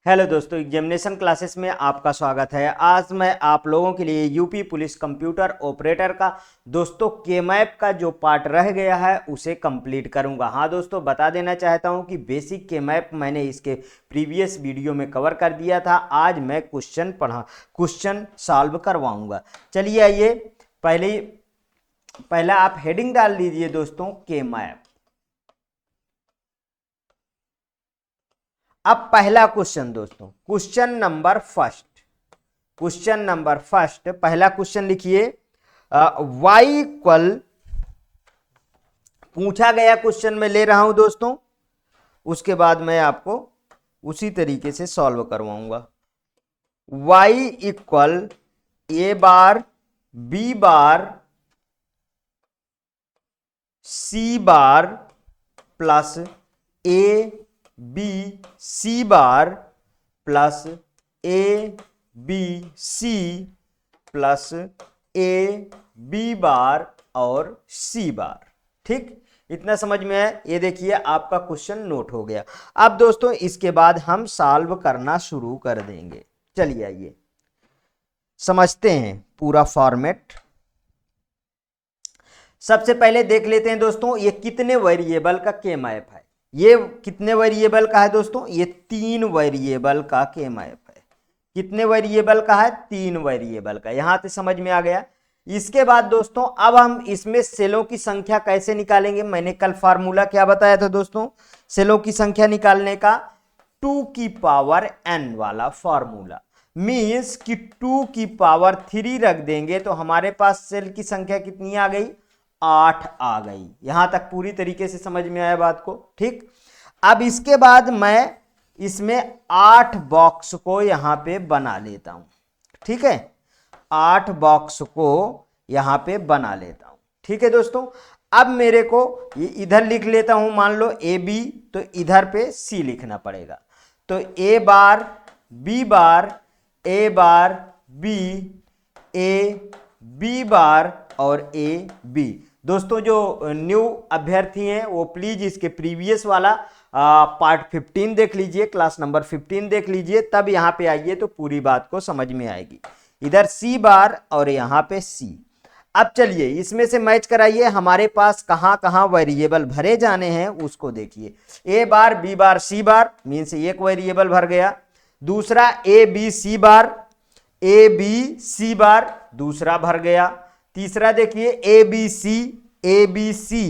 Hello दोस्तों, examination classes में आपका स्वागत है। आज मैं आप लोगों के लिए यूपी पुलिस कंप्यूटर ऑपरेटर का दोस्तों के मैप का जो पार्ट रह गया है उसे कंप्लीट करूंगा। हाँ दोस्तों, बता देना चाहता हूं कि बेसिक के मैप मैंने इसके प्रीवियस वीडियो में कवर कर दिया था। आज मैं क्वेश्चन सॉल्व करवाऊंगा। चलिए आइए, पहला आप हेडिंग डाल दीजिए दोस्तों, के मैप। अब पहला क्वेश्चन दोस्तों, क्वेश्चन नंबर फर्स्ट पहला क्वेश्चन लिखिए। वाई इक्वल, पूछा गया क्वेश्चन में ले रहा हूं दोस्तों, उसके बाद मैं आपको उसी तरीके से सॉल्व करवाऊंगा। Y equal A bar B bar C bar plus A B C bar plus A B C plus A B bar और सी बार। ठीक, इतना समझ में है। ये देखिए आपका क्वेश्चन नोट हो गया। अब दोस्तों इसके बाद हम सॉल्व करना शुरू कर देंगे। चलिए आइए समझते हैं पूरा फॉर्मेट। सबसे पहले देख लेते हैं दोस्तों, ये कितने वेरिएबल का के मैप है। ये कितने वेरिएबल का है दोस्तों? ये 3 वेरिएबल का के मैप है। कितने वेरिएबल का है? 3 वेरिएबल का। यहां से समझ में आ गया। इसके बाद दोस्तों अब हम इसमें सेलों की संख्या कैसे निकालेंगे। मैंने कल फार्मूला क्या बताया था दोस्तों सेलों की संख्या निकालने का? 2 की पावर n वाला फार्मूला। मीन्स कि 2 की पावर 3 रख देंगे तो हमारे पास सेल की संख्या कितनी आ गई? 8 आ गई। यहां तक पूरी तरीके से समझ में आया बात को। ठीक, अब इसके बाद मैं इसमें 8 बॉक्स को यहां पे बना लेता हूं। ठीक है, 8 बॉक्स को यहां पे बना लेता हूं। ठीक है दोस्तों, अब मेरे को ये इधर लिख लेता हूं, मान लो ए बी, तो इधर पे सी लिखना पड़ेगा। तो A bar B bar A bar B A B bar और ए बी। दोस्तों जो न्यू अभ्यर्थी हैं वो प्लीज इसके प्रीवियस वाला पार्ट 15 देख लीजिए, क्लास नंबर 15 देख लीजिए, तब यहाँ पे आइए तो पूरी बात को समझ में आएगी। इधर सी बार और यहाँ पे सी। अब चलिए इसमें से मैच कराइए, हमारे पास कहाँ कहाँ वेरिएबल भरे जाने हैं उसको देखिए। ए बार बी बार सी बार मीन्स एक वेरिएबल भर गया। दूसरा ए बी सी बार, ए बी सी बार दूसरा भर गया। तीसरा देखिए A B C A B C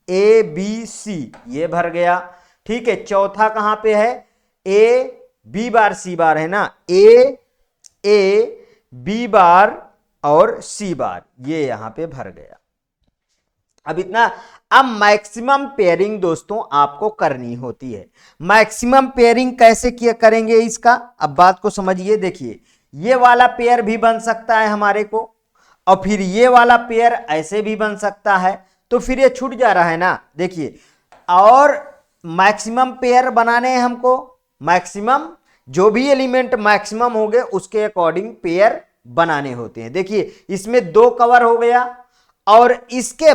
A B C ये भर गया। ठीक है, चौथा कहां पे है? ए बी बार सी बार है ना, ए बी बार और सी बार ये यहां पे भर गया। अब इतना। अब मैक्सिमम पेयरिंग दोस्तों आपको करनी होती है। मैक्सिमम पेयरिंग कैसे किया करेंगे इसका? अब बात को समझिए। देखिए ये वाला पेयर भी बन सकता है हमारे को, और फिर ये वाला पेयर ऐसे भी बन सकता है। तो फिर ये छूट जा रहा है ना, देखिए। और मैक्सिमम पेयर बनाने हैं हमको। मैक्सिमम जो भी एलिमेंट मैक्सिमम हो गए उसके अकॉर्डिंग पेयर बनाने होते हैं। देखिए इसमें 2 कवर हो गया, और इसके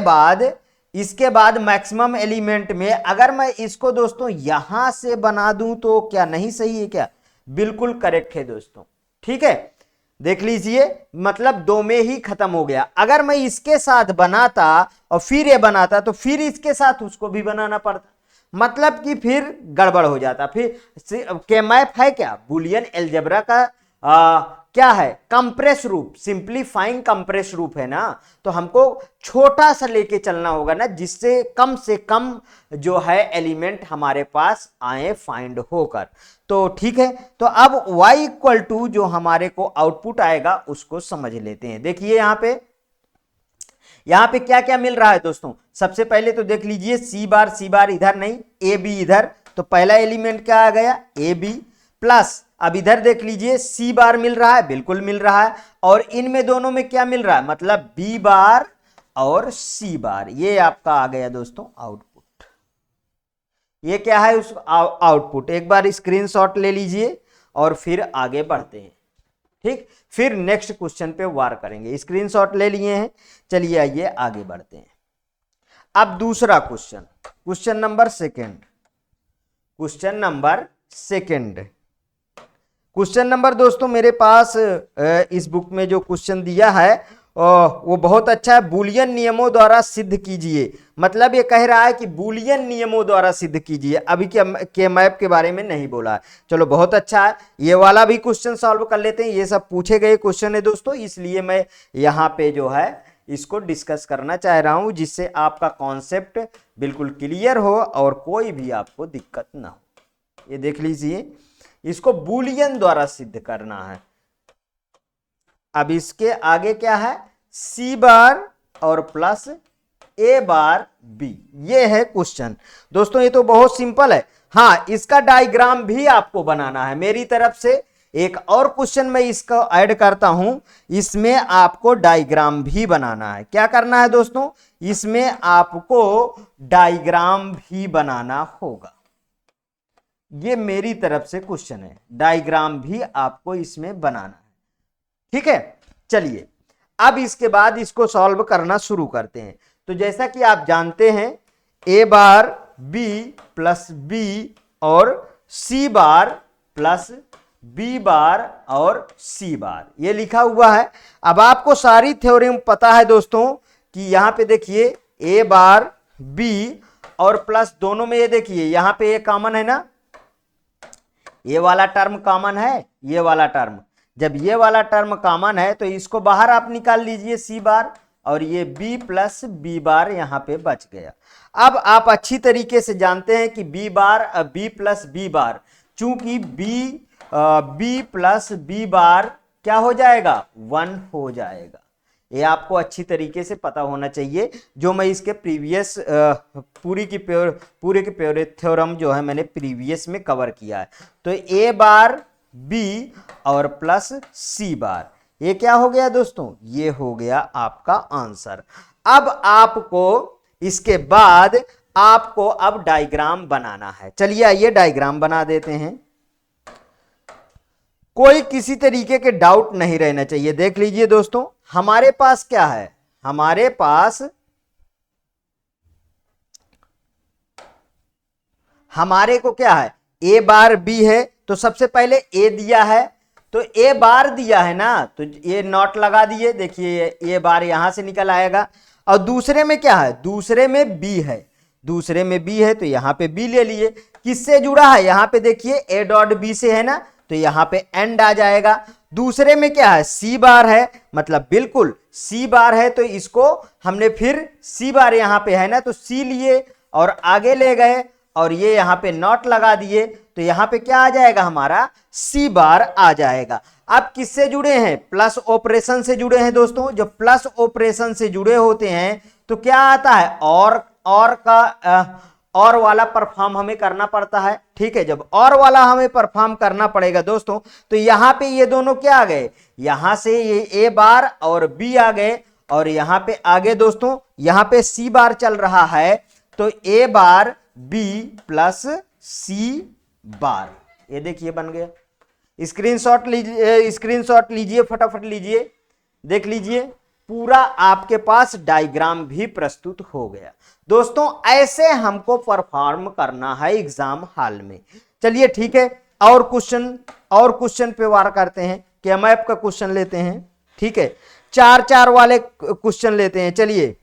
बाद मैक्सिमम एलिमेंट में अगर मैं इसको दोस्तों यहां से बना दूं तो क्या नहीं सही है क्या? बिल्कुल करेक्ट है दोस्तों। ठीक है, देख लीजिए, मतलब 2 में ही खत्म हो गया। अगर मैं इसके साथ बनाता और फिर ये बनाता तो फिर इसके साथ उसको भी बनाना पड़ता, मतलब कि फिर गड़बड़ हो जाता। फिर के मैप है क्या? बुलियन अलजेब्रा का क्या है? कंप्रेस रूप, सिंपलीफाइंग कंप्रेस रूप है ना। तो हमको छोटा सा लेके चलना होगा ना, जिससे कम से कम जो है एलिमेंट हमारे पास आए फाइंड होकर। तो ठीक है, तो अब y इक्वल टू जो हमारे को आउटपुट आएगा उसको समझ लेते हैं। देखिए यहां पे क्या क्या मिल रहा है दोस्तों। सबसे पहले तो देख लीजिए सी बार इधर नहीं, ए बी इधर, तो पहला एलिमेंट क्या आ गया? A B plus. अब इधर देख लीजिए सी बार मिल रहा है, बिल्कुल मिल रहा है। और इनमें दोनों में क्या मिल रहा है? मतलब बी बार और सी बार। ये आपका आ गया दोस्तों आउटपुट। ये क्या है? उस आउटपुट। एक बार स्क्रीनशॉट ले लीजिए और फिर आगे बढ़ते हैं। ठीक, फिर नेक्स्ट क्वेश्चन पे वार करेंगे। स्क्रीनशॉट ले लिए हैं, चलिए आइए आगे बढ़ते हैं। अब दूसरा question, question number second. Question number दोस्तों मेरे पास इस बुक में जो क्वेश्चन दिया है वो बहुत अच्छा है। बूलियन नियमों द्वारा सिद्ध कीजिए, मतलब ये कह रहा है कि बूलियन नियमों द्वारा सिद्ध कीजिए, अभी के मैप के बारे में नहीं बोला है। चलो बहुत अच्छा है, ये वाला भी क्वेश्चन सॉल्व कर लेते हैं। ये सब पूछे गए क्वेश्चन है दोस्तों, इसलिए मैं यहाँ पे जो है इसको डिस्कस करना चाह रहा हूं, जिससे आपका कॉन्सेप्ट बिल्कुल क्लियर हो और कोई भी आपको दिक्कत ना हो। ये देख लीजिए, इसको बूलियन द्वारा सिद्ध करना है। अब इसके आगे क्या है, सी बार और प्लस ए बार बी, ये है क्वेश्चन दोस्तों। ये तो बहुत सिंपल है। हाँ, इसका डायग्राम भी आपको बनाना है मेरी तरफ से। एक और क्वेश्चन मैं इसको ऐड करता हूं, इसमें आपको डायग्राम भी बनाना है। क्या करना है दोस्तों, इसमें आपको डायग्राम भी बनाना होगा। ये मेरी तरफ से क्वेश्चन है, डायग्राम भी आपको इसमें बनाना है। ठीक है, चलिए अब इसके बाद इसको सॉल्व करना शुरू करते हैं। तो जैसा कि आप जानते हैं, ए बार बी प्लस बी और C bar plus B bar और सी बार, ये लिखा हुआ है। अब आपको सारी थ्योरम पता है दोस्तों कि यहां पे देखिए ए बार बी और प्लस दोनों में, ये देखिए यहां पे ये कॉमन है ना, ये वाला टर्म कॉमन है, ये वाला टर्म। जब ये वाला टर्म कॉमन है तो इसको बाहर आप निकाल लीजिए सी बार, और ये b प्लस बी बार यहां पे बच गया। अब आप अच्छी तरीके से जानते हैं कि b प्लस बी बार, चूंकि b प्लस बी बार क्या हो जाएगा, 1 हो जाएगा। ये आपको अच्छी तरीके से पता होना चाहिए, जो मैं इसके प्रीवियस पूरे के पूरे थ्योरम जो है मैंने प्रीवियस में कवर किया है। तो ए बार बी और प्लस सी बार, ये क्या हो गया दोस्तों, ये हो गया आपका आंसर। अब आपको इसके बाद आपको अब डायग्राम बनाना है। चलिए आइए डायग्राम बना देते हैं। कोई किसी तरीके के डाउट नहीं रहना चाहिए। देख लीजिए दोस्तों, हमारे पास क्या है, हमारे पास हमारे को क्या है, ए बार बी है, तो सबसे पहले ए दिया है, तो ए बार दिया है ना, तो ये नॉट लगा दिए। देखिए ए बार यहां से निकल आएगा। और दूसरे में क्या है, दूसरे में बी है, दूसरे में बी है तो यहां पे बी ले लिए। किससे जुड़ा है, यहां पे देखिए ए डॉट बी से है ना, तो यहां पे एंड आ जाएगा। दूसरे में क्या है, सी बार है, मतलब बिल्कुल सी बार है, तो इसको हमने फिर सी बार यहां पे है ना, तो सी लिए और आगे ले गए और ये यहां पे नॉट लगा दिए, तो यहां पे क्या आ जाएगा, हमारा सी बार आ जाएगा। अब किससे जुड़े हैं, प्लस ऑपरेशन से जुड़े हैं दोस्तों। जब प्लस ऑपरेशन से जुड़े होते हैं तो क्या आता है, और का और वाला परफॉर्म हमें करना पड़ता है। ठीक है, जब और वाला हमें परफॉर्म करना पड़ेगा दोस्तों, तो यहां पे ये दोनों क्या आ गए, यहां से ये ए बार और बी आ गए, और यहां पे आगे दोस्तों यहां पे सी बार चल रहा है, तो ए बार बी प्लस सी बार, ये देखिए बन गया। स्क्रीनशॉट लीजिए फटाफट लीजिए, देख लीजिए पूरा आपके पास डायग्राम भी प्रस्तुत हो गया। दोस्तों ऐसे हमको परफॉर्म करना है एग्जाम हॉल में। चलिए ठीक है, और क्वेश्चन पे वार करते हैं। क्या मैप का क्वेश्चन लेते हैं, ठीक है, 4 वाले क्वेश्चन लेते हैं। चलिए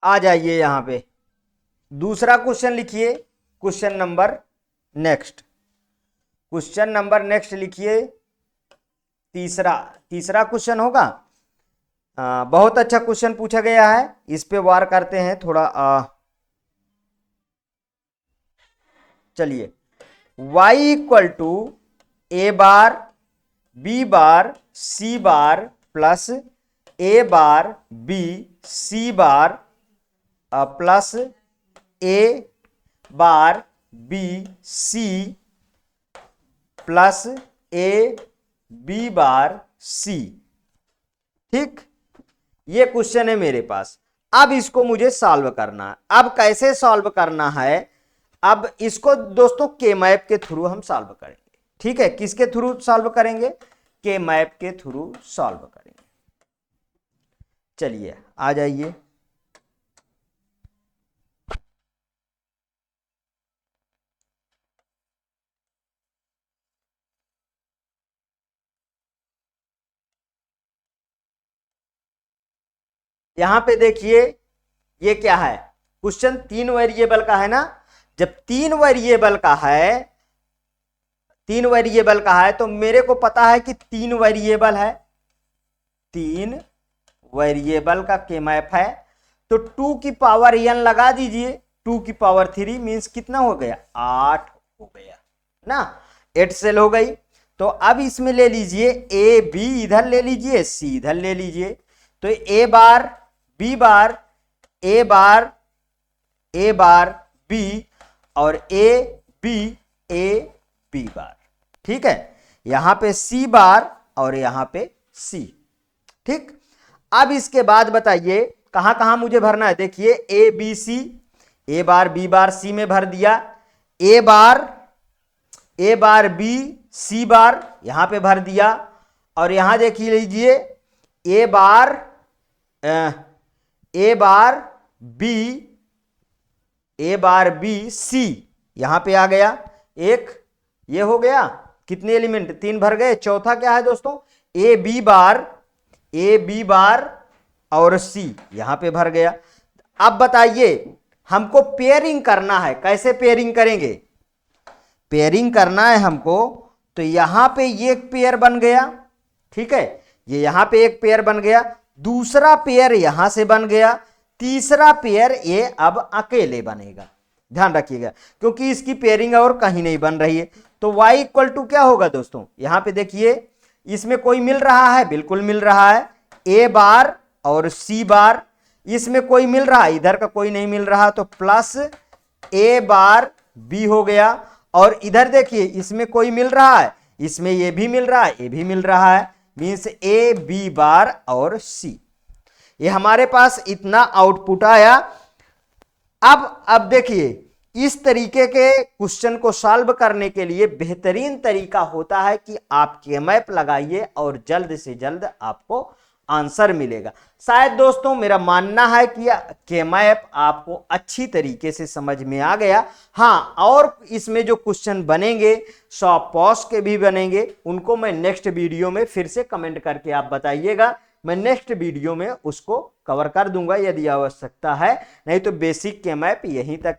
आ जाइए यहां पे, दूसरा क्वेश्चन लिखिए। क्वेश्चन नंबर नेक्स्ट लिखिए। तीसरा क्वेश्चन होगा। बहुत अच्छा क्वेश्चन पूछा गया है, इस पे वार करते हैं थोड़ा। चलिए, y equal to A bar B bar C bar plus A bar B C bar plus A bar B C plus A B bar C. ठीक, ये क्वेश्चन है मेरे पास। अब इसको मुझे सॉल्व करना है। अब कैसे सॉल्व करना है, अब इसको दोस्तों के मैप के थ्रू हम सॉल्व करेंगे। ठीक है, किसके थ्रू सॉल्व करेंगे, के मैप के थ्रू सॉल्व करेंगे। चलिए आ जाइए। यहां पे देखिए ये क्या है, क्वेश्चन 3 वेरिएबल का है ना। जब 3 वेरिएबल का है, 3 वेरिएबल का है तो मेरे को पता है कि 3 वेरिएबल है, 3 वेरिएबल का के मैप है। तो 2 की पावर n लगा दीजिए, 2 की पावर 3 मीन्स कितना हो गया, 8 हो गया ना, 8 सेल हो गई। तो अब इसमें ले लीजिए ए बी इधर ले लीजिए, सी इधर ले लीजिए। तो A bar B bar A bar A bar B और ए बी बार। ठीक है, यहां पे सी बार और यहां पे सी। ठीक, अब इसके बाद बताइए कहां कहां मुझे भरना है। देखिए A B C, A bar B bar सी में भर दिया, ए बार बी सी बार यहां पे भर दिया, और यहां देखिए लीजिए ए बार बी सी यहां पे आ गया। एक ये हो गया, कितने एलिमेंट, 3 भर गए। चौथा क्या है दोस्तों, ए बी बार और सी यहां पे भर गया। अब बताइए हमको पेयरिंग करना है, कैसे पेयरिंग करेंगे, पेयरिंग करना है हमको। तो यहां पे ये एक पेयर बन गया, ठीक है, ये यहां पे एक पेयर बन गया, दूसरा पेयर यहां से बन गया, तीसरा पेयर ये अब अकेले बनेगा। ध्यान रखिएगा क्योंकि इसकी पेयरिंग और कहीं नहीं बन रही है। तो y इक्वल टू क्या होगा दोस्तों, यहां पे देखिए इसमें कोई मिल रहा है, बिल्कुल मिल रहा है, ए बार और सी बार। इसमें कोई मिल रहा है, इधर का कोई नहीं मिल रहा, तो प्लस ए बार बी हो गया। और इधर देखिए इसमें कोई मिल रहा है, इसमें ये भी मिल रहा है, ये भी मिल रहा है, मीन्स ए बी बार और सी। ये हमारे पास इतना आउटपुट आया। अब देखिए इस तरीके के क्वेश्चन को सॉल्व करने के लिए बेहतरीन तरीका होता है कि आप के मैप लगाइए और जल्द से जल्द आपको आंसर मिलेगा। शायद दोस्तों मेरा मानना है कि के मैप आपको अच्छी तरीके से समझ में आ गया। हाँ, और इसमें जो क्वेश्चन बनेंगे शॉर्ट पॉज के भी बनेंगे, उनको मैं नेक्स्ट वीडियो में फिर से कमेंट करके आप बताइएगा, मैं नेक्स्ट वीडियो में उसको कवर कर दूंगा यदि आवश्यकता है। नहीं तो बेसिक के मैप यहीं तक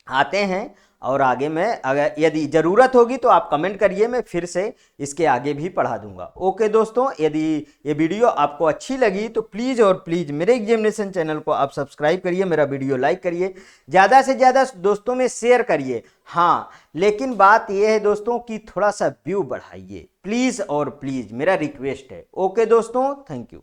आते हैं, और आगे मैं अगर यदि ज़रूरत होगी तो आप कमेंट करिए, मैं फिर से इसके आगे भी पढ़ा दूंगा। ओके दोस्तों, यदि ये वीडियो आपको अच्छी लगी तो प्लीज़ और प्लीज़ मेरे एग्जामिनेशन चैनल को आप सब्सक्राइब करिए, मेरा वीडियो लाइक करिए, ज़्यादा से ज़्यादा दोस्तों में शेयर करिए। हाँ, लेकिन बात यह है दोस्तों कि थोड़ा सा व्यू बढ़ाइए, प्लीज़ और प्लीज़, मेरा रिक्वेस्ट है। ओके दोस्तों, थैंक यू।